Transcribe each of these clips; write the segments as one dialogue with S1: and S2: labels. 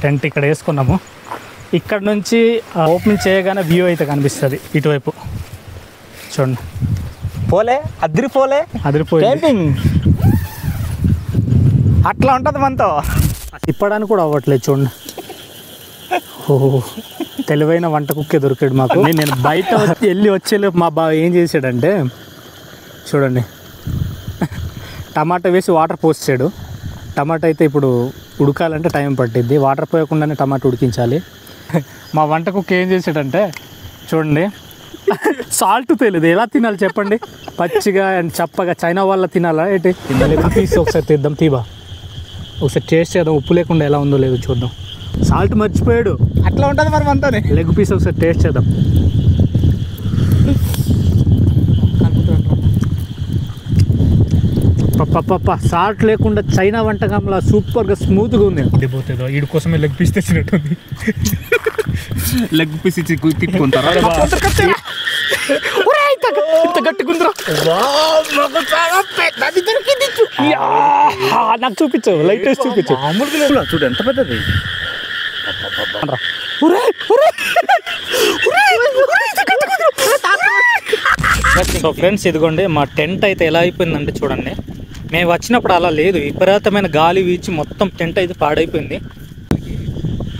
S1: Tent ఇక్కడ వేసుకున్నాము. ఇక్కడ నుంచి ఓపెన్ చేయగానే వ్యూ అయితే కనిపిస్తుంది ఇటువైపు చూడండి. అదిరిపోయింది.
S2: అట్లా ఉంటుంది మనతో.
S1: తిప్పడానికి కూడా అవ్వట్లేదు చూడండి. ఓహో, తెలివైన వంట కుక్కే దొరికాడు మాకు. నేను బయట వెళ్ళి వచ్చేలోపు మా బావ ఏం చేశాడంటే చూడండి, టమాటా వేసి వాటర్ పోసాడు. టమాటా అయితే ఇప్పుడు ఉడకాలంటే టైం పట్టిద్ది, వాటర్ పోయకుండానే టమాటా ఉడికించాలి. మా వంట కుక్క ఏం చేశాడంటే చూడండి, సాల్ట్ తెలియదు ఎలా తినాలి చెప్పండి, పచ్చిగా అండ్ చప్పగా. చైనా వాళ్ళ తినాలా ఏంటి? తీసి ఒకసారి తీద్దాం, తీబా ఒకసారి టేస్ట్ చేద్దాం, ఉప్పు లేకుండా ఎలా ఉందో లేదో చూద్దాం. సాల్ట్ మర్చిపోయాడు.
S2: అట్లా ఉంటుంది మరి మనతోనే.
S1: లెగ్ పీస్ ఒకసారి టేస్ట్ చేద్దాం. పప్ప సాల్ట్ లేకుండా చైనా వంటకంలో సూపర్గా స్మూత్గా ఉంది. పోతుందో వీడి కోసమే లెగ్ పీస్ తెచ్చినట్టుంది.
S2: లెగ్ పీస్ ఇచ్చి తిట్టుకుంటారా?
S1: నాకు చూపించు, లైట్ టేస్ట్ చూపించు.
S2: చూడు ఎంత పెద్దది.
S1: సో ఫ్రెండ్స్, ఇదిగోండి మా టెంట్ అయితే ఎలా అయిపోయిందంటే చూడండి, మేము వచ్చినప్పుడు అలా లేదు, విపరీతమైన గాలి వీచి మొత్తం టెంట్ అయితే పాడైపోయింది.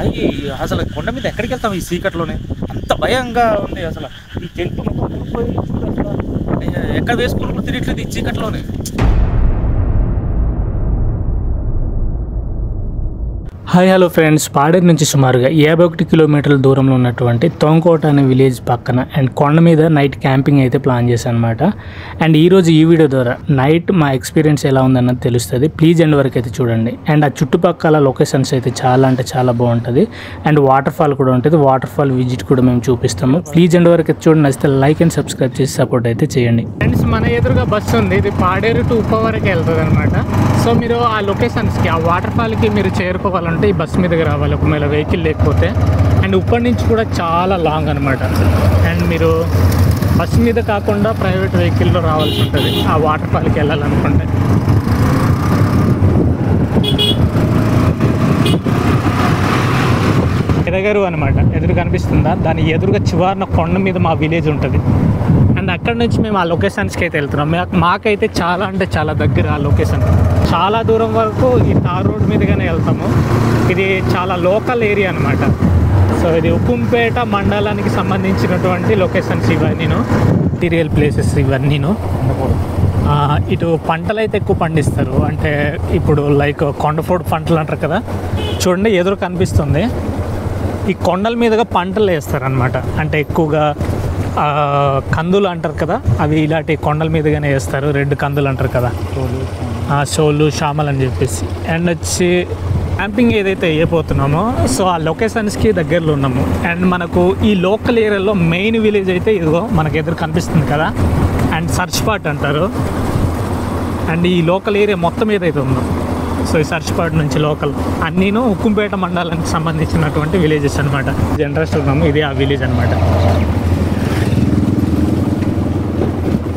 S2: అది అసలు కొండ మీద ఎక్కడికి వెళ్తాం ఈ సీకట్లోనే? అంత భయంగా ఉంది అసలు. ఈ టెంట్ ఎక్కడ వేసుకున్నప్పుడు తిరిగట్లేదు ఈ చీకట్లోనే.
S1: హాయ్ హలో ఫ్రెండ్స్, పాడేరు నుంచి సుమారుగా 51 కిలోమీటర్ల దూరంలో ఉన్నటువంటి తోంకోట అనే విలేజ్ పక్కన అండ్ కొండ మీద నైట్ క్యాంపింగ్ అయితే ప్లాన్ చేశాను అనమాట. అండ్ ఈరోజు ఈ వీడియో ద్వారా నైట్ మా ఎక్స్పీరియన్స్ ఎలా ఉందన్నది తెలుస్తుంది. ప్లీజ్ ఎండ్ వరకు అయితే చూడండి. అండ్ ఆ చుట్టుపక్కల లొకేషన్స్ అయితే చాలా అంటే చాలా బాగుంటుంది. అండ్ వాటర్ ఫాల్ కూడా ఉంటుంది, వాటర్ ఫాల్ విజిట్ కూడా మేము చూపిస్తాము. ప్లీజ్ ఎండ్ వరకు అయితే చూడండి. నచ్చితే లైక్ అండ్ సబ్స్క్రైబ్ చేసి సపోర్ట్ అయితే చేయండి. ఫ్రెండ్స్, మన ఎదురుగా బస్సు ఉంది, ఇది పాడేరు టు ఉప్ప వరకు వెళ్తుంది అనమాట. సో మీరు ఆ లొకేషన్స్కి, ఆ వాటర్ ఫాల్కి మీరు చేరుకోవాలంటే ఈ బస్ మీదకి రావాలి ఒకవేళ వెహికల్ లేకపోతే. అండ్ ఉప్పటి నుంచి కూడా చాలా లాంగ్ అనమాట. అండ్ మీరు బస్ మీద కాకుండా ప్రైవేట్ వెహికల్లో రావాల్సి ఉంటుంది ఆ వాటర్ ఫాల్కి వెళ్ళాలనుకుంటే. ఎదగరు అనమాట, ఎదురు కనిపిస్తుందా? దాని ఎదురుగా చివరిన కొండ మీద మా విలేజ్ ఉంటుంది. అండ్ అక్కడ నుంచి మేము ఆ లొకేషన్స్కి అయితే వెళ్తున్నాం. మాకైతే చాలా అంటే చాలా దగ్గర ఆ లొకేషన్. చాలా దూరం వరకు ఈ తార్ రోడ్ మీదుగానే వెళ్తాము. ఇది చాలా లోకల్ ఏరియా అనమాట. సో ఇది ఉక్కుంపేట మండలానికి సంబంధించినటువంటి లొకేషన్స్ ఇవన్నీను, మెటీరియల్ ప్లేసెస్ ఇవన్నీను. ఇటు పంటలు అయితే ఎక్కువ పండిస్తారు. అంటే ఇప్పుడు లైక్ కొండపోడు పంటలు అంటారు కదా, చూడండి ఎదురు కనిపిస్తుంది. ఈ కొండల మీదుగా పంటలు వేస్తారనమాట. అంటే ఎక్కువగా కందులు అంటారు కదా, అవి ఇలాంటి కొండల మీదుగానే వేస్తారు. రెడ్ కందులు అంటారు కదా, షోలు షామలు అని చెప్పేసి. అండ్ వచ్చి క్యాంపింగ్ ఏదైతే అయిపోతున్నామో సో ఆ లొకేషన్స్కి దగ్గరలో ఉన్నాము. అండ్ మనకు ఈ లోకల్ ఏరియాలో మెయిన్ విలేజ్ అయితే ఇదిగో మనకు ఎదురు కనిపిస్తుంది కదా, అండ్ సర్చ్పాట్ అంటారు. అండ్ ఈ లోకల్ ఏరియా మొత్తం ఏదైతే ఉందో సో ఈ సర్చ్పాట్ నుంచి లోకల్ అన్నీను ఉక్కుంపేట మండలానికి సంబంధించినటువంటి విలేజెస్ అనమాట. ఇంట్రెస్ట్ ఉన్నాము, ఇది ఆ విలేజ్ అనమాట.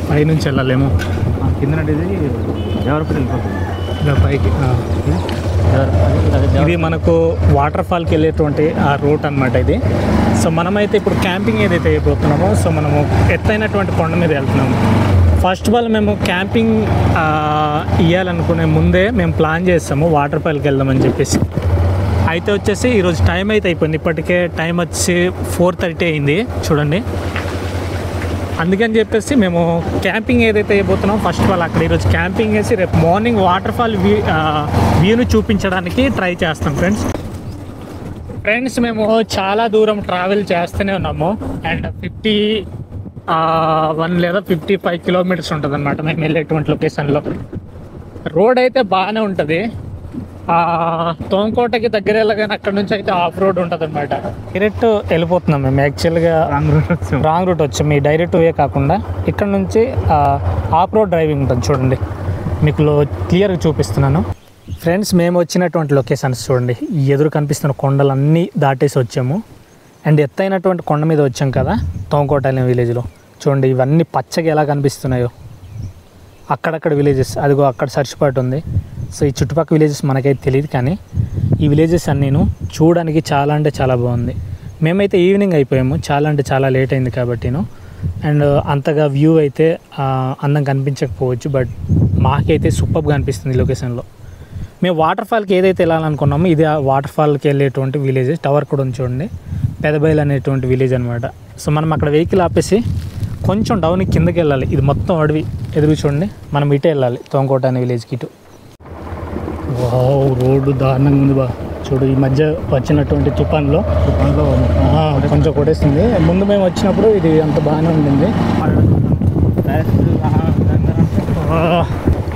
S1: పైనుంచి వెళ్ళలేము,
S2: కింద
S1: పైకి. ఇది మనకు వాటర్ ఫాల్కి వెళ్ళేటువంటి ఆ రూట్ అనమాట ఇది. సో మనమైతే ఇప్పుడు క్యాంపింగ్ ఏదైతే అయిపోతున్నామో సో మనము ఎత్తైనటువంటి కొండ మీద వెళ్తున్నాము. ఫస్ట్ ఆఫ్ ఆల్ మేము క్యాంపింగ్ ఇవ్వాలనుకునే ముందే మేము ప్లాన్ చేస్తాము వాటర్ ఫాల్కి వెళ్దామని చెప్పేసి. అయితే వచ్చేసి ఈరోజు టైం అయితే అయిపోయింది, ఇప్పటికే టైం వచ్చి 4:30 అయింది చూడండి. అందుకని చెప్పేసి మేము క్యాంపింగ్ ఏదైతే అయిపోతున్నామో ఫస్ట్ ఆఫ్ ఆల్ అక్కడ ఈరోజు క్యాంపింగ్ వేసి రేపు మార్నింగ్ వాటర్ ఫాల్ వ్యూను చూపించడానికి ట్రై చేస్తాం ఫ్రెండ్స్. మేము చాలా దూరం ట్రావెల్ చేస్తూనే ఉన్నాము. అండ్ 51 లేదా 55 కిలోమీటర్స్ ఉంటుంది అనమాట మేము వెళ్ళేటువంటి లొకేషన్లో. రోడ్ అయితే బాగానే ఉంటుంది. తోంకోటకి దగ్గర వెళ్ళగానే అక్కడ నుంచి అయితే ఆఫ్ రోడ్ ఉంటుంది అనమాట. డైరెక్ట్ వెళ్ళిపోతున్నాం మేము. యాక్చువల్గా రాంగ్ రూట్ వచ్చాము. ఈ డైరెక్ట్ వే కాకుండా ఇక్కడ నుంచి ఆఫ్ రోడ్ డ్రైవింగ్ ఉంటుంది చూడండి, మీకు క్లియర్గా చూపిస్తున్నాను. ఫ్రెండ్స్, మేము వచ్చినటువంటి లొకేషన్స్ చూడండి, ఎదురు కనిపిస్తున్న కొండలన్నీ దాటేసి వచ్చాము. అండ్ ఎత్తైనటువంటి కొండ మీద వచ్చాం కదా తోంకోట అనే విలేజ్లో. చూడండి ఇవన్నీ పచ్చగా ఎలా కనిపిస్తున్నాయో. అక్కడక్కడ విలేజెస్, అదిగో అక్కడ సర్చ్పాట్ ఉంది. సో ఈ చుట్టుపక్కల విలేజెస్ మనకైతే తెలియదు, కానీ ఈ విలేజెస్ అన్నీను చూడడానికి చాలా అంటే చాలా బాగుంది. మేమైతే ఈవినింగ్ అయిపోయాము, చాలా అంటే చాలా లేట్ అయింది కాబట్టిను. అండ్ అంతగా వ్యూ అయితే అందం కనిపించకపోవచ్చు, బట్ మాకైతే సూపర్గా అనిపిస్తుంది ఈ లొకేషన్లో. మేము వాటర్ ఫాల్కి ఏదైతే వెళ్ళాలనుకున్నామో ఇది ఆ వాటర్ ఫాల్కి వెళ్ళేటువంటి విలేజ్. టవర్ కూడా ఉంది చూడండి, పెదబయలు అనేటువంటి విలేజ్ అనమాట. సో మనం అక్కడ వెహికల్ ఆపేసి కొంచెం డౌన్ కిందకి వెళ్ళాలి. ఇది మొత్తం అడవి, ఎదురు చూడండి. మనం ఇటే వెళ్ళాలి, తోంకోట అనే విలేజ్కి ఇటు. రోడ్డు దారుణంగా ఉంది బా. చూడు, ఈ మధ్య వచ్చినటువంటి తుఫాన్లో కొంచెం కొట్టేస్తుంది. ముందు మేము వచ్చినప్పుడు ఇది అంత బాగానే ఉండింది.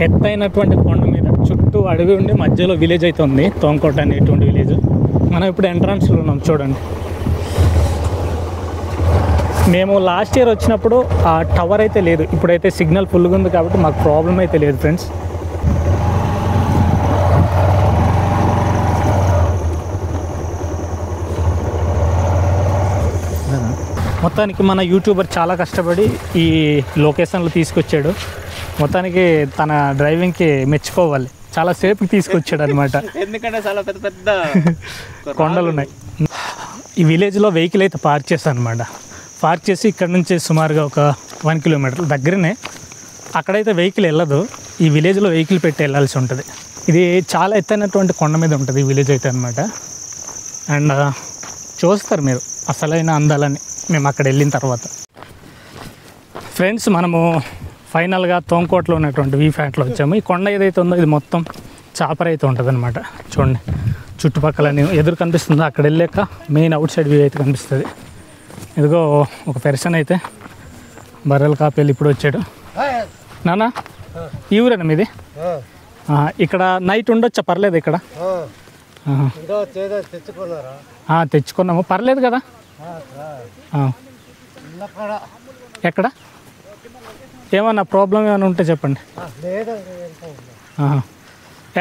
S1: ఎత్తైనటువంటి కొండ మీద చుట్టూ అడవి ఉండి మధ్యలో విలేజ్ అయితే ఉంది, తోంకోట అనేటువంటి విలేజ్. మనం ఇప్పుడు ఎంట్రన్స్లో ఉన్నాం చూడండి. మేము లాస్ట్ ఇయర్ వచ్చినప్పుడు ఆ టవర్ అయితే లేదు, ఇప్పుడైతే సిగ్నల్ ఫుల్గా ఉంది కాబట్టి మాకు ప్రాబ్లం అయితే లేదు ఫ్రెండ్స్. మొత్తానికి మన యూట్యూబర్ చాలా కష్టపడి ఈ లొకేషన్లో తీసుకొచ్చాడు. మొత్తానికి తన డ్రైవింగ్కి మెచ్చుకోవాలి, చాలా సేపుకి తీసుకొచ్చాడు అనమాట.
S2: ఎందుకంటే చాలా పెద్ద పెద్ద
S1: కొండలు ఉన్నాయి. ఈ విలేజ్లో వెహికల్ అయితే పార్క్ చేశాను అనమాట. పార్క్ చేసి ఇక్కడ నుంచి సుమారుగా ఒక 1 కిలోమీటర్ దగ్గరనే. అక్కడైతే వెహికల్ వెళ్ళదు, ఈ విలేజ్లో వెహికల్ పెట్టి వెళ్ళాల్సి ఉంటుంది. ఇది చాలా ఎత్తైనటువంటి కొండ మీద ఉంటుంది ఈ విలేజ్ అయితే అనమాట. అండ్ చూస్తారు మీరు అసలైన అందాలని మేము అక్కడ వెళ్ళిన తర్వాత. ఫ్రెండ్స్, మనము ఫైనల్గా తోంకోటలో ఉన్నటువంటి వ్యూ పాయింట్లో వచ్చాము. ఈ కొండ ఏదైతే ఉందో ఇది మొత్తం చాపర్ అయితే ఉంటుంది అనమాట. చూడండి చుట్టుపక్కల ఎదురు కనిపిస్తుందో అక్కడ వెళ్ళాక మెయిన్ అవుట్ సైడ్ వ్యూ అయితే కనిపిస్తుంది. ఇదిగో ఒక పెర్సన్ అయితే బర్రెల కాపేళ్ళు ఇప్పుడు వచ్చాడు. నానా, ఈ ఊరేనా మీది? ఇక్కడ నైట్ ఉండొచ్చా? పర్లేదు ఇక్కడ తెచ్చుకున్నాము, పర్లేదు కదా? ఎక్కడ ఏమన్నా ప్రాబ్లం ఏమైనా ఉంటే చెప్పండి.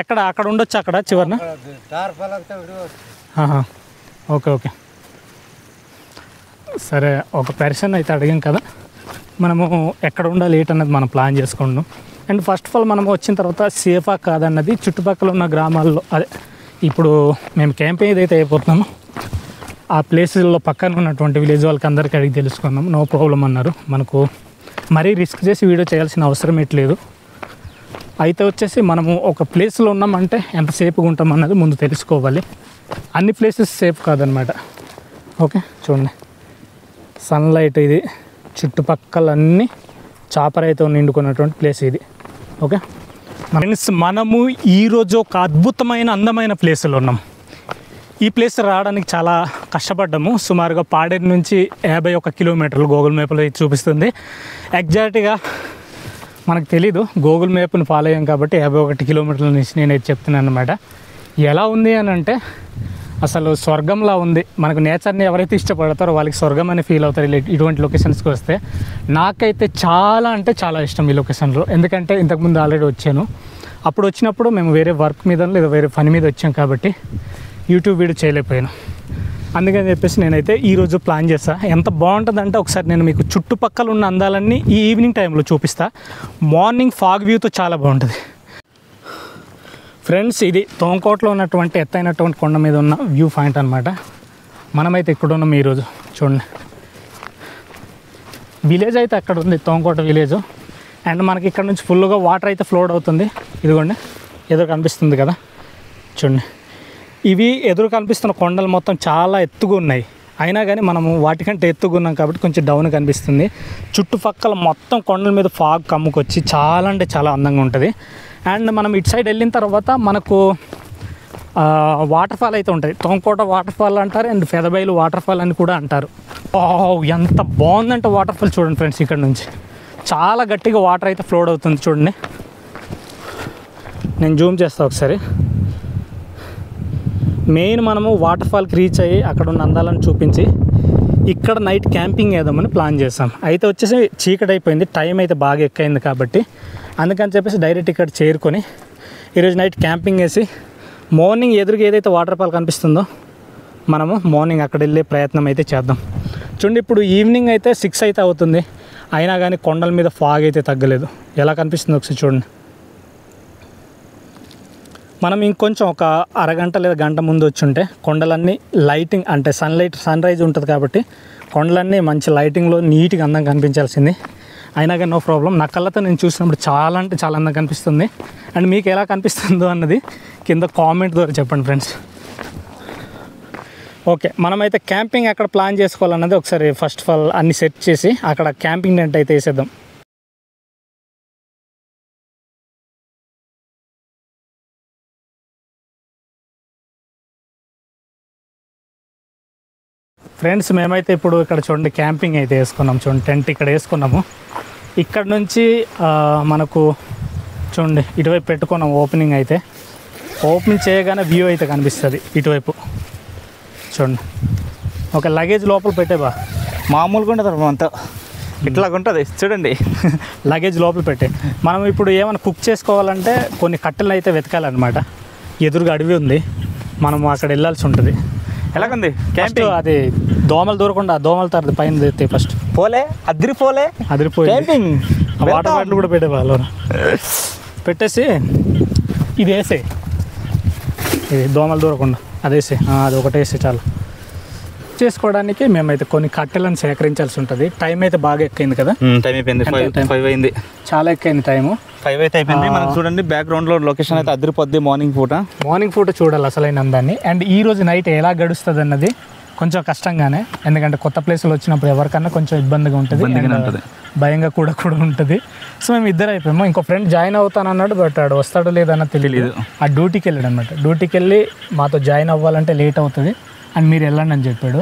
S1: ఎక్కడ అక్కడ ఉండొచ్చు, అక్కడ చివరిన? ఓకే ఓకే సరే. ఒక పర్సన్ అయితే అడిగాం కదా, మనము ఎక్కడ ఉండాలి ఏంటన్నది మనం ప్లాన్ చేసుకుంటాం. అండ్ ఫస్ట్ ఆఫ్ ఆల్ మనం వచ్చిన తర్వాత సేఫా కాదన్నది చుట్టుపక్కల ఉన్న గ్రామాల్లో, అదే ఇప్పుడు మేము క్యాంపింగ్ ఏదైతే అయిపోతున్నామో ఆ ప్లేసెస్లో పక్కన ఉన్నటువంటి విలేజ్ వాళ్ళకి అందరికీ అడిగి తెలుసుకున్నాము. నో ప్రాబ్లం అన్నారు. మనకు మరీ రిస్క్ చేసి వీడియో చేయాల్సిన అవసరం లేదు. అయితే వచ్చేసి మనము ఒక ప్లేస్లో ఉన్నామంటే ఎంత సేఫ్గా ఉంటాం అన్నది ముందు తెలుసుకోవాలి. అన్ని ప్లేసెస్ సేఫ్ కాదనమాట. ఓకే చూడండి, సన్లైట్ ఇది, చుట్టుపక్కలన్నీ చాపరైతే నిండుకున్నటువంటి ప్లేస్ ఇది. ఓకే ఫ్రెండ్స్, మనము ఈరోజు ఒక అద్భుతమైన అందమైన ప్లేస్లో ఉన్నాం. ఈ ప్లేస్ రావడానికి చాలా కష్టపడ్డాము. సుమారుగా పాడేరు నుంచి 51 కిలోమీటర్లు గూగుల్ మ్యాప్లో చూపిస్తుంది. ఎగ్జాక్ట్గా మనకు తెలీదు, గూగుల్ మ్యాప్ని ఫాలో అయ్యాం కాబట్టి 51 కిలోమీటర్ల నుంచి నేనైతే చెప్తున్నాను అనమాట. ఎలా ఉంది అని అంటే అసలు స్వర్గంలా ఉంది. మనకు నేచర్ని ఎవరైతే ఇష్టపడతారో వాళ్ళకి స్వర్గం అని ఫీల్ అవుతారు ఇటువంటి లొకేషన్స్కి వస్తే. నాకైతే చాలా అంటే చాలా ఇష్టం ఈ లొకేషన్లో. ఎందుకంటే ఇంతకుముందు ఆల్రెడీ వచ్చాను. అప్పుడు వచ్చినప్పుడు మేము వేరే వర్క్ మీద లేదా వేరే పని మీద వచ్చాం కాబట్టి యూట్యూబ్ వీడియో చేయలేకపోయాను. అందుకని చెప్పేసి నేనైతే ఈరోజు ప్లాన్ చేస్తా. ఎంత బాగుంటుందంటే ఒకసారి నేను మీకు చుట్టుపక్కల ఉన్న అందాలన్నీ ఈ ఈవినింగ్ టైంలో చూపిస్తా. మార్నింగ్ ఫాగ్ వ్యూతో చాలా బాగుంటుంది. ఫ్రెండ్స్, ఇది తోంకోటలో ఉన్నటువంటి ఎత్తైనటువంటి కొండ మీద ఉన్న వ్యూ పాయింట్ అనమాట. మనమైతే ఇక్కడ ఉన్నాం ఈరోజు. చూడండి, విలేజ్ అయితే అక్కడ ఉంది, తోంకోట విలేజ్. అండ్ మనకి ఇక్కడ నుంచి ఫుల్గా వాటర్ అయితే ఫ్లోడ్ అవుతుంది. ఇదిగోండి ఎదురు కనిపిస్తుంది కదా, చూడండి. ఇవి ఎదురు కనిపిస్తున్న కొండలు మొత్తం చాలా ఎత్తుగా ఉన్నాయి. అయినా కానీ మనము వాటికంటే ఎత్తుగా ఉన్నాం కాబట్టి కొంచెం డౌన్ కనిపిస్తుంది. చుట్టుపక్కల మొత్తం కొండల మీద ఫాగ్ కమ్ముకొచ్చి చాలా అంటే చాలా అందంగా ఉంటుంది. అండ్ మనం ఇటు సైడ్ వెళ్ళిన తర్వాత మనకు వాటర్ ఫాల్ అయితే ఉంటుంది. తోంకోట వాటర్ ఫాల్ అంటారు, అండ్ పెదబయలు వాటర్ ఫాల్ అని కూడా అంటారు. ఎంత బాగుందంటే వాటర్ ఫాల్ చూడండి ఫ్రెండ్స్. ఇక్కడ నుంచి చాలా గట్టిగా వాటర్ అయితే ఫ్లోడ్ అవుతుంది చూడండి. నేను జూమ్ చేస్తాను ఒకసారి. మెయిన్ మనము వాటర్ ఫాల్కి రీచ్ అయ్యి అక్కడ ఉన్న అందాలను చూపించి ఇక్కడ నైట్ క్యాంపింగ్ వేద్దామని ప్లాన్ చేసాం. అయితే వచ్చేసి చీకటి అయిపోయింది, టైం అయితే బాగా ఎక్కువైంది కాబట్టి అందుకని చెప్పేసి డైరెక్ట్ ఇక్కడ చేరుకొని ఈరోజు నైట్ క్యాంపింగ్ వేసి మార్నింగ్ ఎదురుగా ఏదైతే వాటర్ ఫాల్ కనిపిస్తుందో మనము మార్నింగ్ అక్కడ వెళ్ళే ప్రయత్నం అయితే చేద్దాం. చూడండి, ఇప్పుడు ఈవినింగ్ అయితే 6 అయితే అవుతుంది, అయినా కానీ కొండల మీద ఫాగ్ అయితే తగ్గలేదు. ఎలా కనిపిస్తుందో ఒకసారి చూడండి. మనం ఇంకొంచెం ఒక అరగంట లేదా గంట ముందు వచ్చి ఉంటే కొండలన్నీ లైటింగ్ అంటే సన్ రైజ్ ఉంటుంది కాబట్టి కొండలన్నీ మంచి లైటింగ్లో నీట్గా అందంగా కనిపించాల్సింది. అయినా కానీ నో ప్రాబ్లం. నా కళ్ళతో నేను చూసినప్పుడు చాలా అంటే చాలా అందంగా కనిపిస్తుంది. అండ్ మీకు ఎలా కనిపిస్తుందో అన్నది కింద కామెంట్ ద్వారా చెప్పండి ఫ్రెండ్స్. ఓకే, మనమైతే క్యాంపింగ్ ఎక్కడ ప్లాన్ చేసుకోవాలన్నది ఒకసారి ఫస్ట్ ఆఫ్ ఆల్ అన్ని సెట్ చేసి అక్కడ క్యాంపింగ్ టెంట్ అయితే వేసేద్దాం. ఫ్రెండ్స్, మేమైతే ఇప్పుడు ఇక్కడ చూడండి క్యాంపింగ్ అయితే వేసుకున్నాం. చూడండి టెంట్ ఇక్కడ వేసుకున్నాము. ఇక్కడ నుంచి మనకు చూడండి ఇటువైపు పెట్టుకున్నాం. ఓపెనింగ్ అయితే ఓపెన్ చేయగానే వ్యూ అయితే కనిపిస్తుంది ఇటువైపు. చూడండి ఒక లగేజ్ లోపల పెట్టేబా
S2: మామూలుగా ఉంటుంది అంతా ఇట్లాగా ఉంటుంది చూడండి.
S1: లగేజ్ లోపల పెట్టే మనం ఇప్పుడు ఏమైనా కుక్ చేసుకోవాలంటే కొన్ని కట్టెలు అయితే వెతకాలన్నమాట. ఎదురుగా అడవి ఉంది, మనం అక్కడ వెళ్ళాల్సి ఉంటుంది.
S2: ఎలాగుంది
S1: క్యాంపింగ్? అది దోమలు దూరకుండా దోమలు తరది పైన ఎత్తే ఫస్ట్ అదిరిపోయి
S2: క్యాంపింగ్
S1: వాటర్ బాటిల్ కూడా పెట్టే వాళ్ళు పెట్టేసి ఇది వేసే, ఇది దోమలు దూరకుండా అదేసే, అది ఒకటి వేసే చాలు. చేసుకోవడానికి మేమైతే కొన్ని కట్టెలను సేకరించాల్సి ఉంటుంది. టైం అయితే బాగా ఎక్కువైంది కదా,
S2: టైం అయిపోయింది. 5 అయింది,
S1: చాలా ఎక్కువైంది టైము.
S2: 5 అయితే అయిపోయింది. మనం చూడండి బ్యాక్గ్రౌండ్లో లొకేషన్ అయితే అదిరిపోద్ది. మార్నింగ్ పూట చూడాలి అసలైన అందాన్ని. అండ్ ఈ రోజు నైట్ ఎలా గడుస్తుంది అన్నది కొంచెం కష్టంగానే, ఎందుకంటే కొత్త ప్లేసులు వచ్చినప్పుడు ఎవరికన్నా కొంచెం ఇబ్బందిగా ఉంటుంది, భయంగా కూడా ఉంటుంది. సో మేము ఇద్దరు అయిపోయాము. ఇంకో ఫ్రెండ్ జాయిన్ అవుతానన్నాడు, బట్ ఆడు వస్తాడో లేదన్నా తెలియలేదు. ఆ డ్యూటీకి వెళ్ళాడు అనమాట. డ్యూటీకి వెళ్ళి మాతో జాయిన్ అవ్వాలంటే లేట్ అవుతుంది అండ్ మీరు వెళ్ళండి అని చెప్పాడు.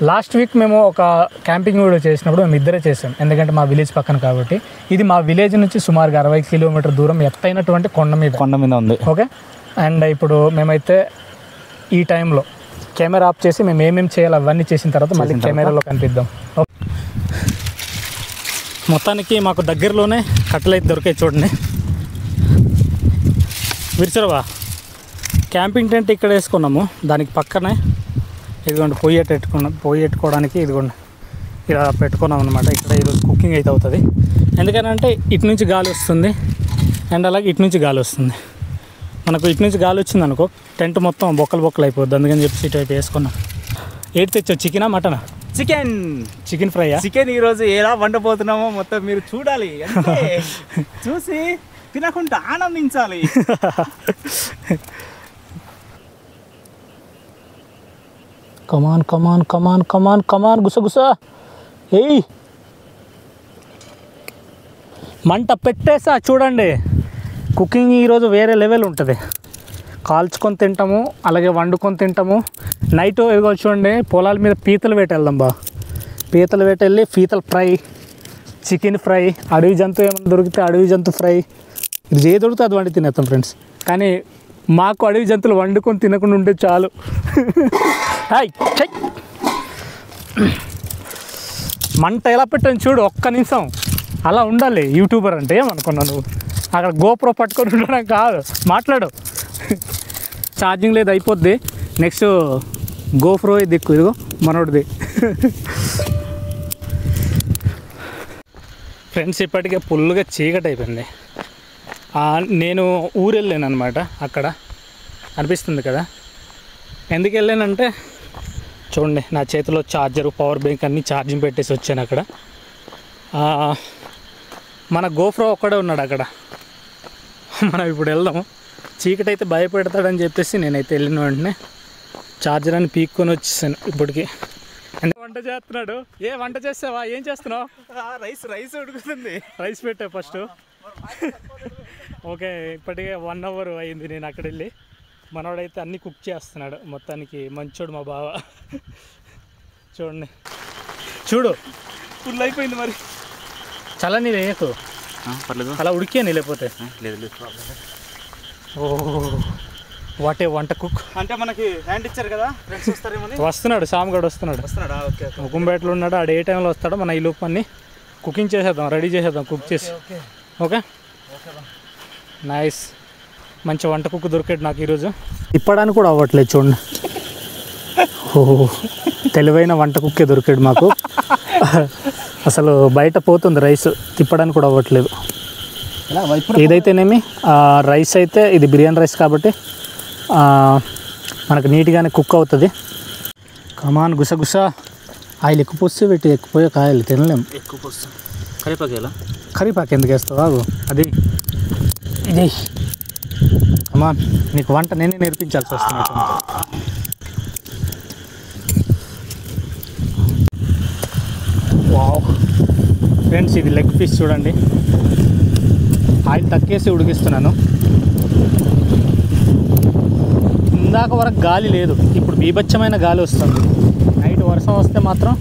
S2: లాస్ట్ వీక్ మేము ఒక క్యాంపింగ్ వీడియో చేసినప్పుడు మేము ఇద్దరే చేసాం, ఎందుకంటే మా విలేజ్ పక్కన కాబట్టి. ఇది మా విలేజ్ నుంచి సుమారుగా 60 కిలోమీటర్ దూరం ఎత్తైనటువంటి కొండ మీద ఉంది.
S1: ఓకే, అండ్ ఇప్పుడు మేమైతే ఈ టైంలో కెమెరా ఆఫ్ చేసి మేము ఏమేమి చేయాలి అవన్నీ చేసిన తర్వాత మళ్ళీ కెమెరాలో కనిపిద్దాం. ఓకే, మొత్తానికి మాకు దగ్గరలోనే కట్టెలు అయితే దొరికాయి. చూడండి విరిచరవా క్యాంపింగ్ టెంట్ ఇక్కడ వేసుకున్నాము. దానికి పక్కనే ఇదిగోండి పొయ్యి పెట్టుకోవడానికి ఇదిగోండి ఇలా పెట్టుకున్నాం అనమాట. ఇక్కడ ఈరోజు కుకింగ్ అయితే అవుతుంది. ఎందుకనంటే ఇటు నుంచి గాలి వస్తుంది అండ్ అలాగే ఇటు నుంచి గాలి వస్తుంది. మనకు ఇటు నుంచి గాలి వచ్చింది అనుకో టెంట్ మొత్తం బొక్కలు అయిపోద్ది. అందుకని చెప్పి ఇటు వైపు వేసుకున్నాం. ఏంటి తెచ్చావు, చికెనా మటనా? చికెన్ ఫ్రైయా?
S2: చికెన్ ఈరోజు ఎలా వండబోతున్నామో మొత్తం మీరు చూడాలి, చూసి తినకుండా ఆనందించాలి.
S1: కమాన్ గుసగుస ఏయ్, మంట పెట్టేసా. చూడండి కుకింగ్ ఈరోజు వేరే లెవెల్ ఉంటుంది. కాల్చుకొని తింటాము, అలాగే వండుకొని తింటాము. నైట్ ఇదిగో చూడండి పొలాల మీద పీతలు వేటెళ్దాం పీతలు వేటెళ్ళి పీతల ఫ్రై, చికెన్ ఫ్రై, అడవి జంతువు ఏమైనా దొరికితే అడవి జంతువు ఫ్రై, ఇది ఏ దొరికితే అది వండి తినేస్తాం ఫ్రెండ్స్. కానీ మాకు అడవి జంతువులు వండుకొని తినకుండా ఉంటే చాలు. మంట ఎలా పెట్టాను చూడు, ఒక్క నిమిషం అలా ఉండాలి. యూట్యూబర్ అంటే ఏమనుకున్నావు నువ్వు? అక్కడ గోప్రో పట్టుకొని ఉండడం కాదు, మాట్లాడు. ఛార్జింగ్ లేదు, అయిపోద్ది. నెక్స్ట్ గోప్రో దిక్కు, ఇదిగో మనోడిది. ఫ్రెండ్స్ ఇప్పటికే ఫుల్గా చీకటి అయిపోయింది. నేను ఊరు వెళ్ళాను అనమాట. అక్కడ అనిపిస్తుంది కదా, ఎందుకు వెళ్ళానంటే చూడండి నా చేతిలో ఛార్జరు, పవర్ బ్యాంక్ అన్నీ ఛార్జింగ్ పెట్టేసి వచ్చాను. అక్కడ మన గోప్రో ఒక్కడే ఉన్నాడు అక్కడ. మనం ఇప్పుడు వెళ్దాము. చీకటి అయితే భయపెడతాడని చెప్పేసి నేనైతే వెళ్ళిన వెంటనే ఛార్జర్ అని పీక్కొని వచ్చేసాను. ఇప్పటికి అంటే వంట చేస్తున్నాడు. వంట చేస్తావా? ఏం చేస్తున్నావు?
S2: రైస్ ఉడుకుతుంది.
S1: రైస్ పెట్టా ఫస్ట్. ఓకే, ఇప్పటికే 1 అవర్ అయింది నేను అక్కడ వెళ్ళి. మనోడైతే అన్నీ కుక్ చేస్తున్నాడు. మొత్తానికి మంచోడు మా బావ. చూడండి చూడు
S2: ఫుల్ అయిపోయింది. మరి
S1: చాలా నీ వేయకు,
S2: పర్లేదు,
S1: అలా ఉడికే లేకపోతే
S2: లేదు.
S1: ఓ వాటే వంట కుక్
S2: అంటే మనకి హ్యాండ్ ఇచ్చారు కదా, ఫ్రెండ్స్ వస్తారేమో.
S1: వస్తున్నాడు, సామ్గాడు వస్తున్నాడా?
S2: ఓకే,
S1: ముకుంపేటలో ఉన్నాడు. ఆడు ఏ టైంలో వస్తాడో మన ఈ లోపు అన్ని కుకింగ్ చేసేద్దాం, రెడీ చేసేద్దాం, కుక్ చేసి. Okay nice. మంచి వంట కుక్ దొరికాడు నాకు ఈరోజు. తిప్పడానికి కూడా అవ్వట్లేదు చూడండి. ఓహో, తెలివైన వంట కుక్కే దొరికాడు మాకు. అసలు బయట పోతుంది రైస్, తిప్పడానికి కూడా అవ్వట్లేదు.
S2: ఏదైతేనేమి రైస్ అయితే ఇది బిర్యానీ రైస్ కాబట్టి మనకు నీట్గానే కుక్ అవుతుంది. కమాన్ గుసగుస ఆయిల్ ఎక్కువ పోస్తే పెట్టి ఎక్కువ కాయలు తినలేం.
S1: ఎక్కువ పోస్తాం. కరివేపాకు
S2: ఎందుకు వేస్తావు? బాగు అది ఇది కమాన్, నీకు వంట నేనే నేర్పించాల్సి వస్తుంది. వావ్ ఫ్రెండ్స్, ఇది లెగ్ పీస్ చూడండి. ఆయిల్ తక్కేసి ఉడికిస్తున్నాను. ఇందాక వరకు గాలి లేదు, ఇప్పుడు బీభత్సమైన గాలి వస్తుంది. నైట్ వర్షం వస్తే మాత్రం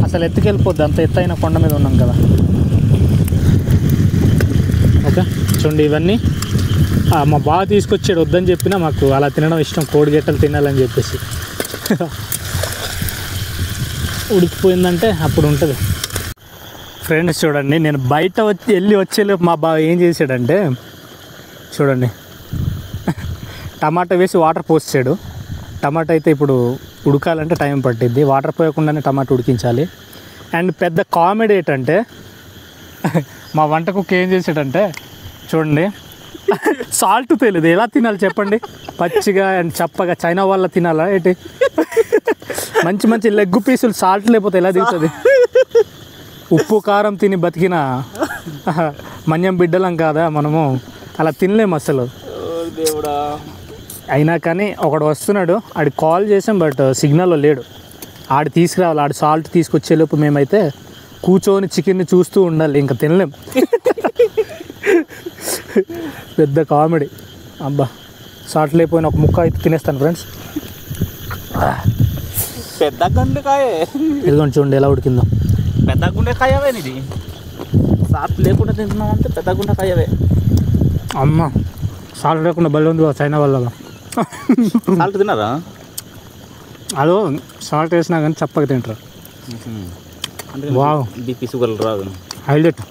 S2: అసలు ఎత్తుకెళ్ళిపోద్ది, అంత ఎత్తైన కొండ మీద ఉన్నాం కదా. ఓకే చూడండి, ఇవన్నీ మా బావ తీసుకొచ్చాడు. వద్దని చెప్పినా మాకు అలా తినడం ఇష్టం, కోడిగెట్టలు తినాలని చెప్పేసి. ఉడికిపోయిందంటే అప్పుడు ఉంటుంది. ఫ్రెండ్స్ చూడండి, నేను బయట వెళ్ళి వచ్చేలోపు మా బావ ఏం చేశాడంటే చూడండి, టమాటా వేసి వాటర్ పోసాడు. టమాటా అయితే ఇప్పుడు ఉడకాలంటే టైం పట్టిద్ది, వాటర్ పోయకుండానే టమాటా ఉడికించాలి. అండ్ పెద్ద కామెడీ ఏంటంటే మా వంట కుక్ ఏం చేశాడంటే చూడండి, సాల్ట్ తెలియదు ఎలా తినాలి చెప్పండి, పచ్చిగా అండ్ చప్పగా చైనా వాళ్ళ తినాలా ఏంటి? మంచి మంచి లెగ్ పీసులు సాల్ట్ లేకపోతే ఎలా దిగుతుంది? ఉప్పు కారం తిని బతికిన మన్యం బిడ్డలం కాదా మనము, అలా తినలేము అసలు. అయినా కానీ ఒకడు వస్తున్నాడు, ఆడి కాల్ చేసాం బట్ సిగ్నల్లో లేడు. ఆడు తీసుకురావాలి, ఆడు సాల్ట్ తీసుకొచ్చేలోపు మేమైతే కూర్చొని చికెన్ని చూస్తూ ఉండాలి, ఇంకా తినలేం. పెద్ద కామెడీ. అబ్బా సాల్ట్ లేకపోయిన ఒక ముక్క అయితే తినేస్తాను ఫ్రెండ్స్.
S1: పెద్ద గుండెకాయ
S2: ఇదిగోండి చూడండి ఎలా ఉడికిందో.
S1: పెద్ద గుండెకాయవే, ఇది సాల్ట్ లేకుండా తింటున్నామంటే పెద్ద గుండెకాయవే.
S2: అమ్మ సాల్ట్ లేకుండా బలి ఉంది చైనా వాళ్ళగా.
S1: సాల్ట్ తిన్నారా?
S2: అదో సాల్ట్ వేసినా కానీ చప్పగా తింటారు. వావ్,
S1: బీపీ షుగర్ రాదు.
S2: హైలైట్.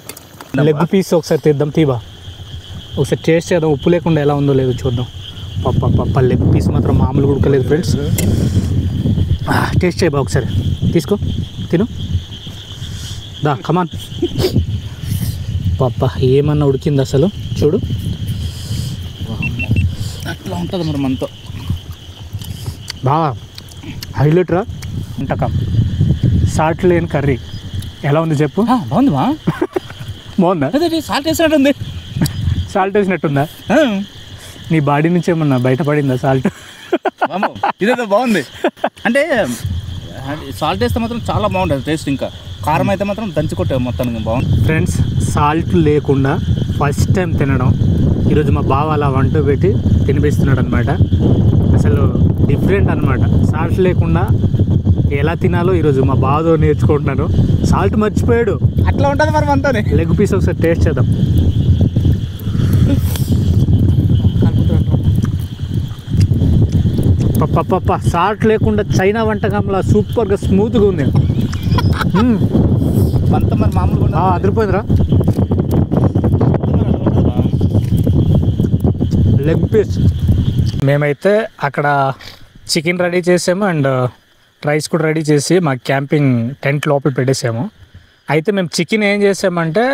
S2: లెగ్ పీస్ ఒకసారి తీద్దాం, తీబా ఒకసారి టేస్ట్ చేద్దాం, ఉప్పు లేకుండా ఎలా ఉందో లేదో చూద్దాం. పప్ప లెగ్ పీస్ మాత్రం మామూలు ఉడకలేదు ఫ్రెండ్స్. టేస్ట్ చేయబా ఒకసారి, తీసుకో తిను, దా కమాన్. పప్ప ఏమన్నా ఉడికింది అసలు చూడు.
S1: అట్లా ఉంటుంది మరి మనతో.
S2: బాగా హైలైట్ రా వంటకం. సాల్ట్ లేని కర్రీ ఎలా ఉంది చెప్పు?
S1: బాగుంది మా
S2: బాగుందా?
S1: సాల్ట్ వేసినట్టుంది.
S2: సాల్ట్ వేసినట్టుందా? నీ బాడీ నుంచి ఏమన్నా బయటపడిందా సాల్ట్?
S1: ఇదేదో బాగుంది. అంటే సాల్ట్ వేస్తే మాత్రం చాలా బాగుంటుంది టేస్ట్. ఇంకా కారం అయితే మాత్రం దంచి కొట్టే మొత్తానికి బాగుంది.
S2: ఫ్రెండ్స్ సాల్ట్ లేకుండా ఫస్ట్ టైం తినడం. ఈరోజు మా బావ అలా వంట పెట్టి తినిపిస్తున్నాడు అనమాట. అసలు డిఫరెంట్ అనమాట. సాల్ట్ లేకుండా ఎలా తినాలో ఈరోజు మా బావతో నేర్చుకుంటున్నాను. సాల్ట్ మర్చిపోయాడు.
S1: అట్లా ఉంటుంది మరి అంతా.
S2: లెగ్ పీస్ ఒకసారి టేస్ట్ చేద్దాం. పప్ప సాల్ట్ లేకుండా చైనా వంటకంలా సూపర్గా స్మూత్గా ఉంది.
S1: అంతా మరి మామూలుగా
S2: అదిరిపోయిందిరా. లెగ్ పీస్ మేమైతే అక్కడ చికెన్ రెడీ చేసాము అండ్ రైస్ కూడా రెడీ చేసి మా క్యాంపింగ్ టెంట్ లోపల పెట్టేసాము. అయితే మేము చికెన్ ఏం చేసామంటే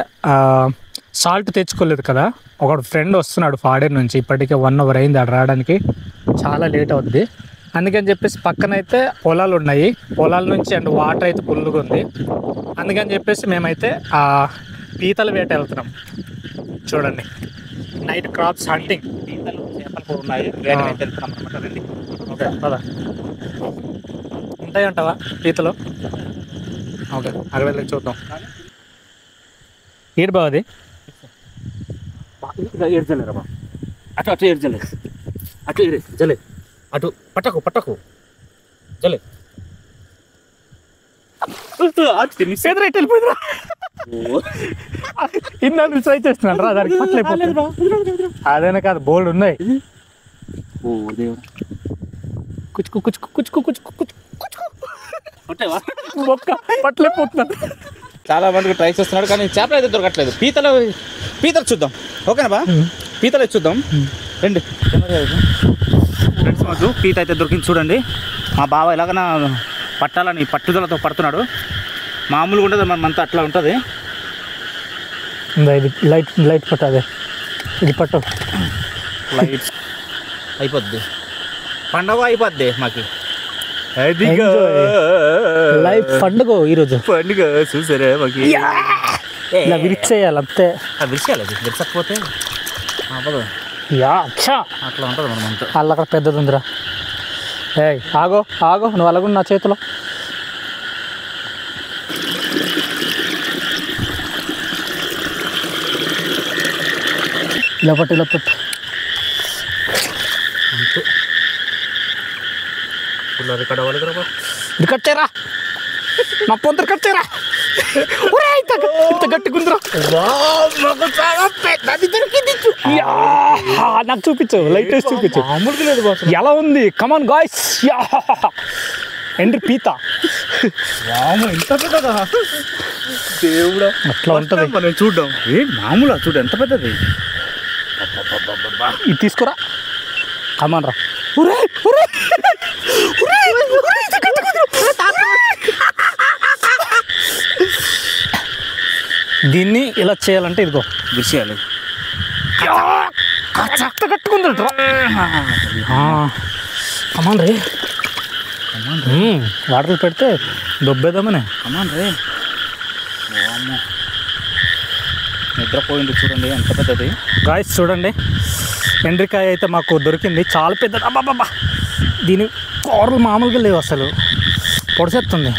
S2: సాల్ట్ తెచ్చుకోలేదు కదా. ఒకడు ఫ్రెండ్ వస్తున్నాడు ఫాడర్ నుంచి, ఇప్పటికే 1 hour అయింది ఆడ రావడానికి, చాలా లేట్ అవుద్ది. అందుకని చెప్పేసి పక్కనైతే పొలాలు ఉన్నాయి, పొలాల నుంచి అండ్ వాటర్ అయితే ఫుల్గా ఉంది. అందుకని చెప్పేసి మేమైతే పీతల వేట వెళ్తున్నాం. చూడండి నైట్ క్రాప్స్ హంటింగ్.
S1: పీతలు చేపలు కూడా ఉన్నాయి, వెళ్తున్నాం అనమాట. రండి.
S2: ఓకే పద. ఉంటాయంటావా పీతలు? ఓకే అక్కడ వెళ్ళి చూద్దాం. ఏడు బావ అది
S1: ఏడ్చలేరా బా, అటు ఏడ్చలే, అటు జలే, అటు పట్టకు జలే.
S2: వెళ్ళిపోయిందిరా. ఇన్నాళ్ళు ట్రై చేస్తున్నాను రా, దానికి పట్టలేకపోతుంది. అదేనా కాదు, బోల్డ్ ఉన్నాయి.
S1: ఓ దేవుడు,
S2: కుచ్చుకు పట్టలేకపోతున్నాను.
S1: చాలా మందికి ట్రై చేస్తున్నాడు కానీ చేపలు అయితే దొరకట్లేదు. పీతలు చూద్దాం. ఓకేనా బా, పీతలు అయితే చూద్దాం రండి. ఫ్రెండ్స్ మాకు పీత అయితే దొరికింది చూడండి. మా బావ ఎలాగైనా పట్టాలని పట్టుదలతో పడుతున్నాడు. మామూలుగా ఉండదు, మనమంతా అట్లా ఉంటుంది. ఇందా ఇది లైట్ పట్టు, అదే ఇది పట్టు.
S2: లైట్ అయిపోద్ది, పండగ అయిపోద్ది మాకు.
S1: లైఫ్ పండుగ ఈరోజు.
S2: పండుగ చూసారా మాకు.
S1: ఇలా విరిచేయాలి అంతే.
S2: విరిచేయాలి, అది విరచకపోతే అవ్వదు. అట్లా ఉంటుంది మనం అంతా.
S1: వాళ్ళు అక్కడ పెద్దది ఉందిరా. ఆగో నువ్వు అలాగ నా చేతిలో. ఇలా పట్టు ఇది కట్ చేయరా, నా పొందరు కట్ చేయరా. ఇంత గట్టి గుందిరా. నాకు చూపించు, లైట్ వేసి చూపించు. ఎలా ఉంది? Come on guys. ఎండ్రి పీత
S2: దేవుడా,
S1: అట్లా ఉంటుంది
S2: మనం చూద్దాం. మామూలు చూడు ఎంత పెద్దది.
S1: ఇది తీసుకురా, కమాన్ రా. దీన్ని ఇలా చేయాలంటే ఇదిగో
S2: విషయాలు
S1: కట్టుకుందట. కమాన్ రే, వాటర్లు పెడితే దొబ్బేద్దామనే.
S2: కమాన్ రే. నిద్రపోయింది చూడండి ఎంత పెద్దది.
S1: గాయస్ చూడండి, ఎండ్రికాయ అయితే మాకు దొరికింది, చాలా పెద్దది. అబ్బాబ్బా, దీని కూరలు మామూలుగా లేవు, అసలు పొడిసేస్తుంది.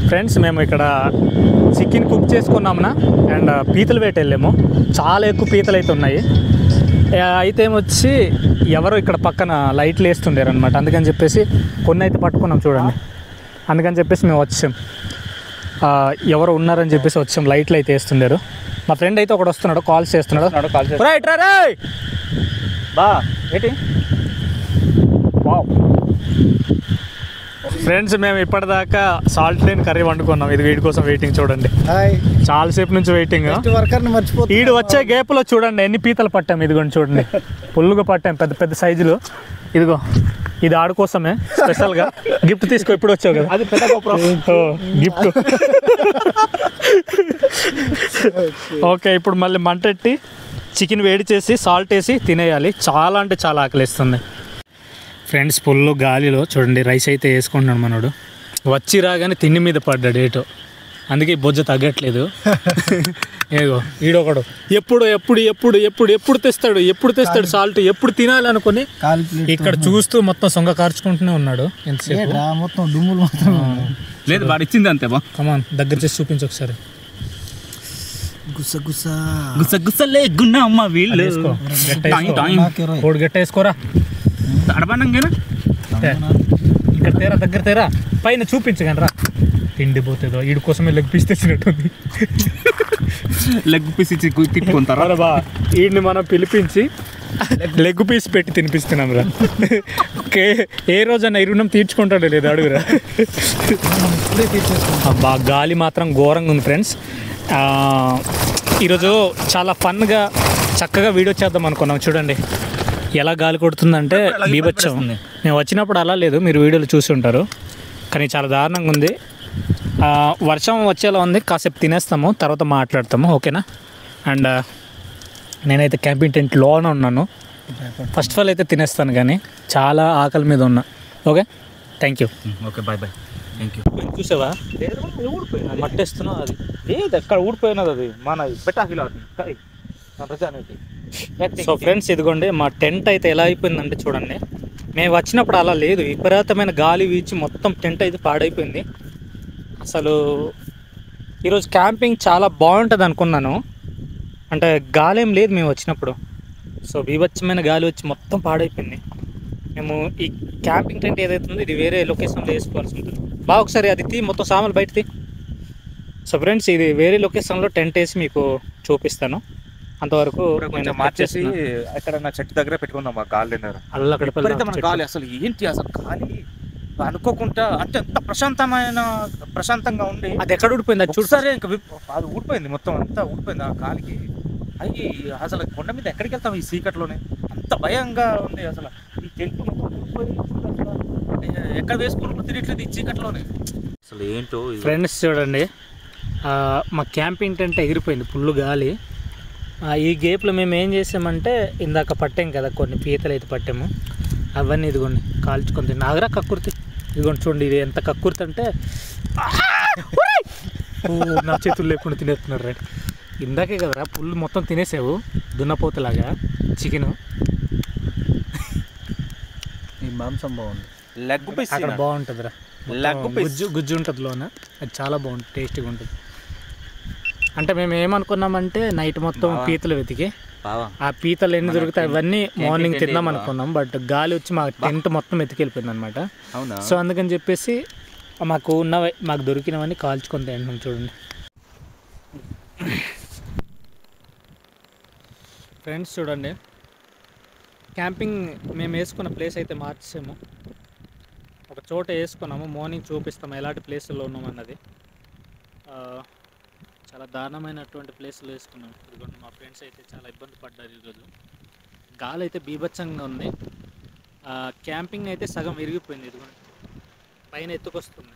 S1: ఫ్రెండ్స్, మేము ఇక్కడ చికెన్ కుక్ చేసుకున్నామునా అండ్ పీతలు వేట వెళ్ళాము. చాలా ఎక్కువ పీతలు అయితే ఉన్నాయి. అయితే ఏమొచ్చి ఎవరో ఇక్కడ పక్కన లైట్లు వేస్తుండారు అనమాట. అందుకని చెప్పేసి కొన్ని అయితే పట్టుకున్నాం చూడండి. అందుకని చెప్పేసి మేము వచ్చాం, ఎవరు ఉన్నారని చెప్పేసి వచ్చాం. లైట్లు అయితే వేస్తుండారు. మా ఫ్రెండ్ అయితే ఒకడు వస్తున్నాడు, కాల్స్ చేస్తున్నాడు. రైట్ రా
S2: బా ఏంటి.
S1: ఫ్రెండ్స్, మేము ఇప్పటిదాకా సాల్ట్ లేని కర్రీ వండుకున్నాం. ఇది వీడి కోసం వెయిటింగ్ చూడండి. చాలాసేపు నుంచి వెయిటింగ్. వీడు వచ్చే గ్యాప్లో చూడండి ఎన్ని పీతలు పట్టాం. ఇదిగోండి చూడండి, పుల్లుగా పట్టాం, పెద్ద పెద్ద సైజులు. ఇదిగో ఇది ఆడు కోసమే స్పెషల్గా గిఫ్ట్ తీసుకో. ఇప్పుడు వచ్చావు కదా,
S2: అది పెద్ద
S1: గిఫ్ట్. ఓకే, ఇప్పుడు మళ్ళీ మంటెట్టి చికెన్ వేడి చేసి సాల్ట్ వేసి తినేయాలి. చాలా అంటే చాలా ఆకలిస్తుంది. ఫ్రెండ్స్, పుల్లు గాలిలో చూడండి రైస్ అయితే వేసుకుంటున్నాడు మనోడు. వచ్చి రాగానే తిండి మీద పడ్డాడు ఏటో, అందుకే బొజ్జ తగ్గట్లేదు. ఏగో ఈడొకడు ఎప్పుడు ఎప్పుడు ఎప్పుడు ఎప్పుడు ఎప్పుడు తెస్తాడు సాల్ట్, ఎప్పుడు తినాలి అనుకుని ఇక్కడ చూస్తూ మొత్తం సొంగ కార్చుకుంటూనే ఉన్నాడు. ఎంతసేపు
S2: మొత్తం దుమ్ములు మొత్తం లేదు, వాడు ఇచ్చింది అంతే. బా
S1: కమాన్, దగ్గర చేసి చూపించు ఒకసారి.
S2: గుసగుసలే గున్నమ్మ వీళ్ళు.
S1: గట్ట వేసుకోరా, ఇక్కడ తేరా, దగ్గర తేరా, పైన చూపించగలరా. తిండి పోతుందో వీడి కోసమే లెగ్ పీస్ తెచ్చినట్టుంది.
S2: లెగ్ పీస్ ఇచ్చి తిట్టుకుంటారా
S1: బా. వీడిని మనం పిలిపించి లెగ్ పీస్ పెట్టి తినిపిస్తున్నాం రా. ఏ రోజన్నా ఇరుణం తీర్చుకుంటాడో లేదు అడుగురా. అబ్బా, గాలి మాత్రం ఘోరంగా ఉంది ఫ్రెండ్స్. ఈరోజు చాలా ఫన్గా చక్కగా వీడియో చేద్దాం అనుకున్నాం. చూడండి ఎలా గాలి కొడుతుందంటే బీభత్సం. మేము వచ్చినప్పుడు అలా లేదు, మీరు వీడియోలు చూసి ఉంటారు, కానీ చాలా దారుణంగా ఉంది. వర్షం వచ్చేలా ఉంది. కాసేపు తినేస్తాము, తర్వాత మాట్లాడతాము, ఓకేనా. అండ్ నేనైతే క్యాంపింగ్ టెంట్ లోనే ఉన్నాను. ఫస్ట్ ఆఫ్ ఆల్ అయితే తినేస్తాను, కానీ చాలా ఆకలి మీద ఉన్నా. Okay, thank you.
S2: Okay, bye bye, thank you.
S1: చూసావా మట్టేస్తున్నావు, అది
S2: ఏది ఎక్కడ ఊడిపోయినది, అది మన పెట్టాకిలో.
S1: సో ఫ్రెండ్స్, ఇదిగోండి మా టెంట్ అయితే ఎలా అయిపోయిందంటే చూడండి. మేము వచ్చినప్పుడు అలా లేదు, విపరీతమైన గాలి వీచి మొత్తం టెంట్ అయితే పాడైపోయింది. అసలు ఈరోజు క్యాంపింగ్ చాలా బాగుంటుంది అనుకున్నాను, అంటే గాలి ఏం లేదు మేము వచ్చినప్పుడు. సో బీభత్సమైన గాలి వచ్చి మొత్తం పాడైపోయింది. మేము ఈ క్యాంపింగ్ టెంట్ ఏదైతే ఉందో ఇది వేరే లొకేషన్లో వేసుకోవాల్సి ఉంటుంది. బాగా ఒకసారి అది మొత్తం సామాన్లు బయట తీ. సో ఫ్రెండ్స్, ఇది వేరే లొకేషన్లో టెంట్ వేసి మీకు చూపిస్తాను. అంతవరకు
S2: కొంచెం మార్చేసి ఎక్కడ నా చెట్టు దగ్గర పెట్టుకుందాం. మా గాలి అక్కడ గాలి అసలు ఏంటి, అసలు గాలి
S3: అనుకోకుండా అంటే ఎంత ప్రశాంతంగా ఉండి
S1: అది ఎక్కడ ఊడిపోయింది అది
S3: చూసారే ఇంకా అది ఊడిపోయింది, మొత్తం అంతా ఊడిపోయింది ఆ గాలికి. అయ్యి అసలు కొండ మీద ఎక్కడికి వెళ్తాం ఈ చీకట్లోనే, అంత భయంగా ఉంది అసలు. ఈ టెంట్ మొత్తం ఊడిపోయి అసలు ఎక్కడ వేసుకుని తిరిగట్లేదు ఈ చీకట్లోనే. అసలు ఏంటో
S1: ఫ్రెండ్స్ చూడండి, మా క్యాంపింగ్ టెంట్ ఎగిరిపోయింది ఫుల్ గాలి. ఈ గేప్లో మేము ఏం చేసామంటే ఇందాక పట్టాం కదా కొన్ని పీతలు అయితే పట్టాము, అవన్నీ ఇదిగోండి కాల్చుకొని తిన్నా. ఆగరా కక్కుర్తి, ఇదిగోండి చూడండి ఇది ఎంత కక్కుర్తి అంటే నా చేతులు లేకుండా తినేస్తున్నారు రైట్. ఇందాకే కదరా పుల్లు మొత్తం తినేసావు దున్నపోతులాగా చికెను.
S2: ఈ మాంసం బాగుంది,
S3: లెగ్ పీస్
S1: అక్కడ బాగుంటుందిరా, గుజ్జు గుజ్జు ఉంటుంది లోన, అది చాలా బాగుంటుంది, టేస్టీగా ఉంటుంది. అంటే మేము ఏమనుకున్నామంటే నైట్ మొత్తం పీతలు వెతికి ఆ పీతలు ఎన్ని దొరుకుతాయి అవన్నీ మార్నింగ్ తిందాం అనుకున్నాం. బట్ గాలి వచ్చి మా టెంట్ మొత్తం ఎత్తుకెళ్ళిపోయింది అనమాట. సో అందుకని చెప్పేసి మాకు దొరికినవన్నీ కాల్చుకొని తింటున్నాం. చూడండి ఫ్రెండ్స్, చూడండి క్యాంపింగ్ మేము వేసుకున్న ప్లేస్ అయితే మార్చేసాము, ఒక చోట వేసుకున్నాము. మార్నింగ్ చూపిస్తాము ఎలాంటి ప్లేసుల్లో ఉన్నామన్నది. చాలా దారుణమైనటువంటి ప్లేసులు వేసుకున్నాం. ఇదిగోండి మా ఫ్రెండ్స్ అయితే చాలా ఇబ్బంది పడ్డారు ఈరోజు. గాలి అయితే బీభత్సంగా ఉంది. క్యాంపింగ్ అయితే సగం విరిగిపోయింది, ఇదిగోండి పైన ఎత్తుకొస్తుంది.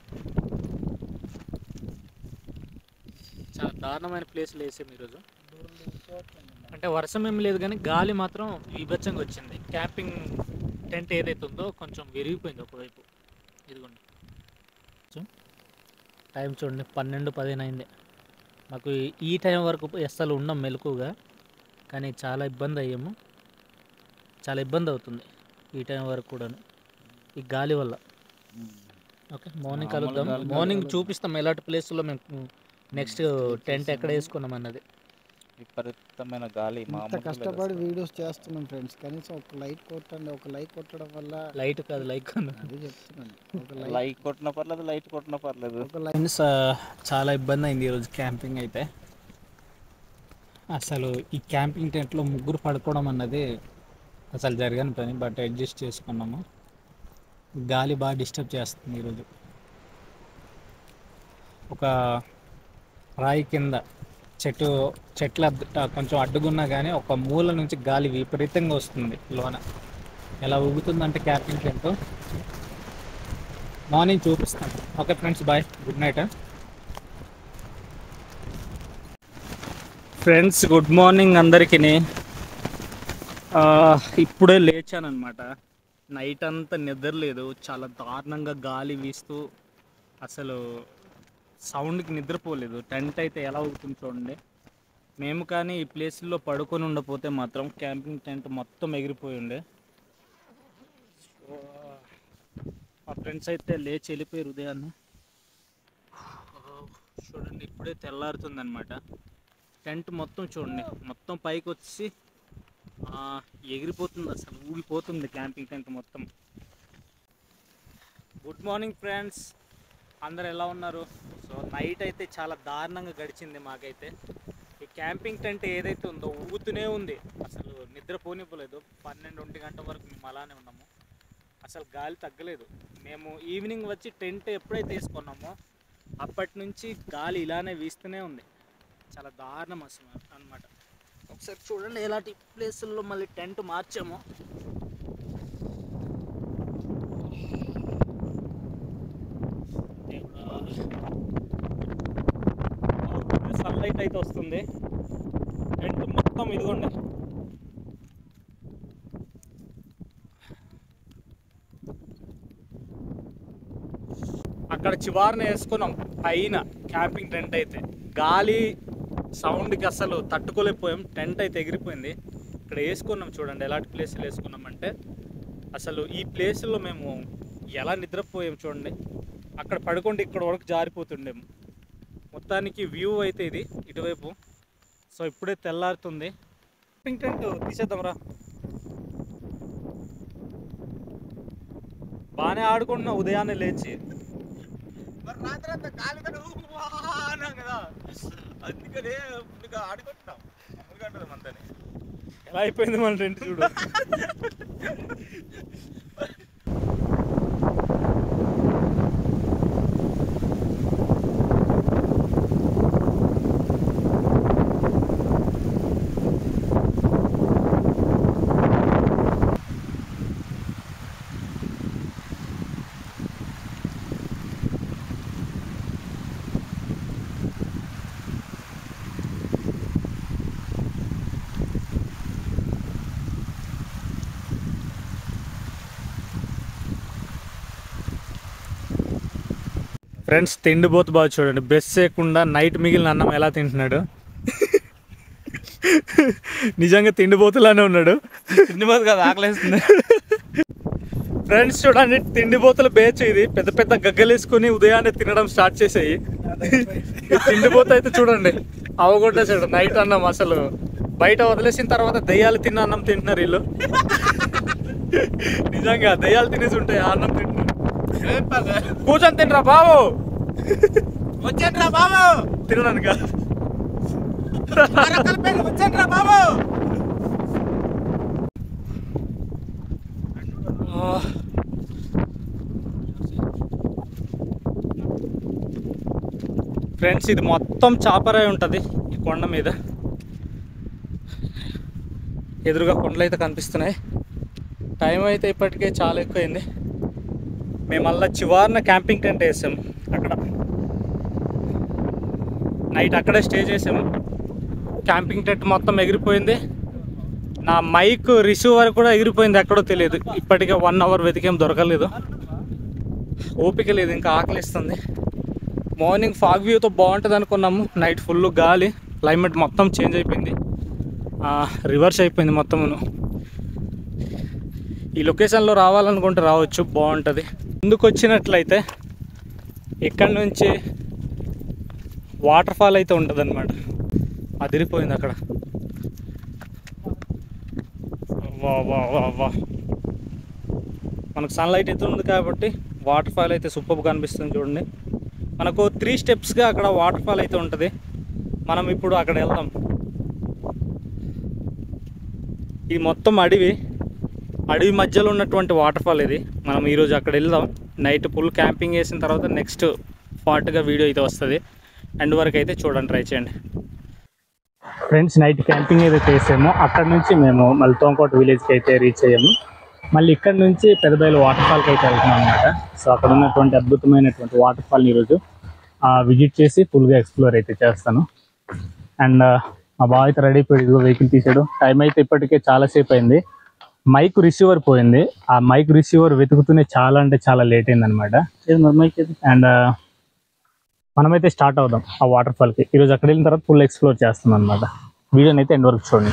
S1: చాలా దారుణమైన ప్లేసులు వేసాము ఈరోజు. అంటే వర్షం ఏం లేదు కానీ గాలి మాత్రం బీభత్సంగా వచ్చింది. క్యాంపింగ్ టెంట్ ఏదైతే ఉందో కొంచెం విరిగిపోయింది ఒకవైపు. ఇదిగోండి టైం చూడండి 12:15 అయింది. మాకు ఈ టైం వరకు అస్సలు ఉన్నాం మెలకుగా, కానీ చాలా ఇబ్బంది అయ్యాము, చాలా ఇబ్బంది అవుతుంది ఈ టైం వరకు కూడాను ఈ గాలి వల్ల. ఓకే మార్నింగ్ కలుద్దాం, మార్నింగ్ చూపిస్తాం ఎలాంటి ప్లేస్లో మేము నెక్స్ట్ టెంట్ ఎక్కడ వేసుకున్నాం అన్నది.
S3: విపరీతమైన గాలి,
S4: కష్టపడి వీడియోస్ చేస్తున్నాం ఫ్రెండ్స్, కనీసం ఒక లైక్ కొట్టండి. ఒక లైక్ కొట్టడం వల్ల
S1: లైట్ కాదు లైక్
S4: అది చెప్తున్నాను, ఒక
S3: లైక్ కొట్టిన పర్లేదు, లైట్ కొట్టిన పర్లేదు.
S1: ఫ్రెండ్స్ చాలా ఇబ్బంది అయింది ఈరోజు క్యాంపింగ్ అయితే. అసలు ఈ క్యాంపింగ్ టెంట్లో ముగ్గురు పడుకోవడం అన్నది అసలు జరగని పని, బట్ అడ్జస్ట్ చేసుకున్నాము. గాలి బాగా డిస్టర్బ్ చేస్తుంది ఈరోజు. ఒక రాయి కింద చెట్ల కొంచెం అడ్డుగున్నా కానీ ఒక మూల నుంచి గాలి విపరీతంగా వస్తుంది లోన. ఎలా ఊగుతుందంటే క్యాంపింగ్ టెంట్. మార్నింగ్ చూపిస్తాను. Okay friends, bye, good night. Friends good morning అందరికీ. ఇప్పుడే లేచాను అనమాట. నైట్ అంతా నిద్ర లేదు, చాలా దారుణంగా గాలి వీస్తూ అసలు సౌండ్కి నిద్రపోలేదు. టెంట్ అయితే ఎలా అవుతుంది చూడండి. మేము కానీ ఈ ప్లేస్లో పడుకొని ఉండకపోతే మాత్రం క్యాంపింగ్ టెంట్ మొత్తం ఎగిరిపోయి ఉండే. మా ఫ్రెండ్స్ అయితే లేచి వెళ్ళిపోయారు ఉదయాన్నే. చూడండి ఇప్పుడే తెల్లారుతుంది అనమాట. టెంట్ మొత్తం చూడండి మొత్తం పైకి వచ్చి ఎగిరిపోతుంది, అసలు ఊగిపోతుంది క్యాంపింగ్ టెంట్ మొత్తం. గుడ్ మార్నింగ్ ఫ్రెండ్స్, అందరు ఎలా ఉన్నారు? సో నైట్ అయితే చాలా దారుణంగా గడిచింది మాకైతే. ఈ క్యాంపింగ్ టెంట్ ఏదైతే ఉందో ఊగుతూనే ఉంది, అసలు నిద్ర పోనివ్వలేదు. 12-1 గంట వరకు మేము అలానే ఉన్నాము, అసలు గాలి తగ్గలేదు. మేము ఈవినింగ్ వచ్చి టెంట్ ఎప్పుడైతే వేసుకున్నామో అప్పటి నుంచి గాలి ఇలానే వీస్తూనే ఉంది. చాలా దారుణం అసలు అనమాట. ఒకసారి చూడండి ఎలాంటి ప్లేసుల్లో మళ్ళీ టెంట్ మార్చామో. సన్లైట్ అయితే వస్తుంది, టెంట్ మొత్తం ఇదిగోండి. అక్కడ చివారన వేసుకున్నాం పైన క్యాంపింగ్ టెంట్ అయితే. గాలి సౌండ్కి అసలు తట్టుకోలేకపోయాం, టెంట్ అయితే ఎగిరిపోయింది. ఇక్కడ వేసుకున్నాం చూడండి ఎలాంటి ప్లేసులు వేసుకున్నామంటే అసలు ఈ ప్లేసుల్లో మేము ఎలా నిద్రపోయాం చూడండి. అక్కడ పడుకుంటే ఇక్కడ వరకు జారిపోతుండేము. మొత్తానికి వ్యూ అయితే ఇది ఇటువైపు. సో ఇప్పుడే తెల్లారుతుంది. Camping tent తీసేద్దాంరా. బాగానే ఆడుకుంటున్నా ఉదయాన్నే లేచి. ఎలా అయిపోయింది మన టెంట్ చూడు.
S2: ఫ్రెండ్స్ తిండిపోతు బాగా చూడండి, బ్రష్ చేయకుండా నైట్ మిగిలిన అన్నం ఎలా తింటున్నాడు. నిజంగా తిండిపోతులానే ఉన్నాడు.
S3: తిండిపోతు కదా, ఆకలేస్తుంది.
S2: ఫ్రెండ్స్ చూడండి, తిండిపోతుల బేచ్ ఇది. పెద్ద పెద్ద గగ్గలేసుకుని ఉదయాన్నే తినడం స్టార్ట్ చేసాయి. తిండిపోత అయితే చూడండి అవగొట్టేసాడు నైట్ అన్నం. అసలు బయట వదిలేసిన తర్వాత దయ్యాలు తిన్న అన్నం తింటున్నారు వీళ్ళు. నిజంగా దయ్యాలు తినేసి ఉంటాయి ఆ అన్నం తింటున్నారు. కూర్చొని తినరా బాబు,
S3: వచ్చేట్రా బాబు,
S2: తినడానికి
S3: వచ్చేట్రా బాబు.
S2: ఫ్రెండ్స్ ఇది మొత్తం చాపరాయి ఉంటుంది ఈ కొండ మీద. ఎదురుగా కొండలు అయితే కనిపిస్తున్నాయి. టైం అయితే ఇప్పటికే చాలా ఎక్కువైంది. మేము మళ్ళీ చివరిన క్యాంపింగ్ టెంట్ వేసాము. అక్కడ నైట్ అక్కడే స్టే చేసాము. క్యాంపింగ్ టెంట్ మొత్తం ఎగిరిపోయింది. నా మైక్ రిసీవర్ కూడా ఎగిరిపోయింది, ఎక్కడో తెలియదు. ఇప్పటికే 1 అవర్ వెతికేం దొరకలేదు. ఓపిక లేదు, ఇంకా ఆకలిస్తుంది. మార్నింగ్ ఫాగ్ వ్యూతో బాగుంటుంది అనుకున్నాము. నైట్ ఫుల్ గాలి, క్లైమేట్ మొత్తం చేంజ్ అయిపోయింది, రివర్స్ అయిపోయింది మొత్తమును. ఈ లొకేషన్లో రావాలనుకుంటే రావచ్చు, బాగుంటుంది. ముందుకు వచ్చినట్లయితే ఇక్కడ నుంచి వాటర్ ఫాల్ అయితే ఉంటుంది అనమాట. అదిరిపోయింది అక్కడ. వా వా వా వా మనకు సన్లైట్ అయితే ఉంది కాబట్టి వాటర్ ఫాల్ అయితే సూపర్గా కనిపిస్తుంది. చూడండి, మనకు 3 స్టెప్స్గా అక్కడ వాటర్ ఫాల్ అయితే ఉంటుంది. మనం ఇప్పుడు అక్కడ వెళ్దాం. ఇది మొత్తం అడవి మధ్యలో ఉన్నటువంటి వాటర్ ఫాల్ ఇది. మనం ఈరోజు అక్కడ వెళ్దాం. నైట్ ఫుల్ క్యాంపింగ్ చేసిన తర్వాత నెక్స్ట్ పార్ట్గా వీడియో అయితే వస్తుంది. ఎండ్ వరకు అయితే చూడండి, ట్రై చేయండి. ఫ్రెండ్స్ నైట్ క్యాంపింగ్ అయితే చేసాము. అక్కడ నుంచి మేము మళ్ళీ తోంకోట విలేజ్కి అయితే రీచ్ అయ్యాము. మళ్ళీ ఇక్కడ నుంచి పెద్దబయలు వాటర్ ఫాల్కి అయితే వెళ్తున్నాం అనమాట. సో అక్కడ ఉన్నటువంటి అద్భుతమైనటువంటి వాటర్ ఫాల్ని ఈరోజు విజిట్ చేసి ఫుల్గా ఎక్స్ప్లోర్ అయితే చేస్తాను. అండ్ మా బావ అయితే రెడీ అయిపోయి వెహికల్ తీసాడు. టైం అయితే ఇప్పటికే చాలాసేపు అయింది. మైక్ రిసీవర్ పోయింది. ఆ మైక్ రిసీవర్ వెతుకుతూనే చాలా అంటే చాలా లేట్ అయింది అనమాట. అండ్ మనమైతే స్టార్ట్ అవుదాం ఆ వాటర్ ఫాల్కి. ఈరోజు అక్కడ వెళ్ళిన తర్వాత ఫుల్ ఎక్స్ప్లోర్ చేస్తాం అనమాట. వీడియోని అయితే ఎండ్ వరకు చూడండి.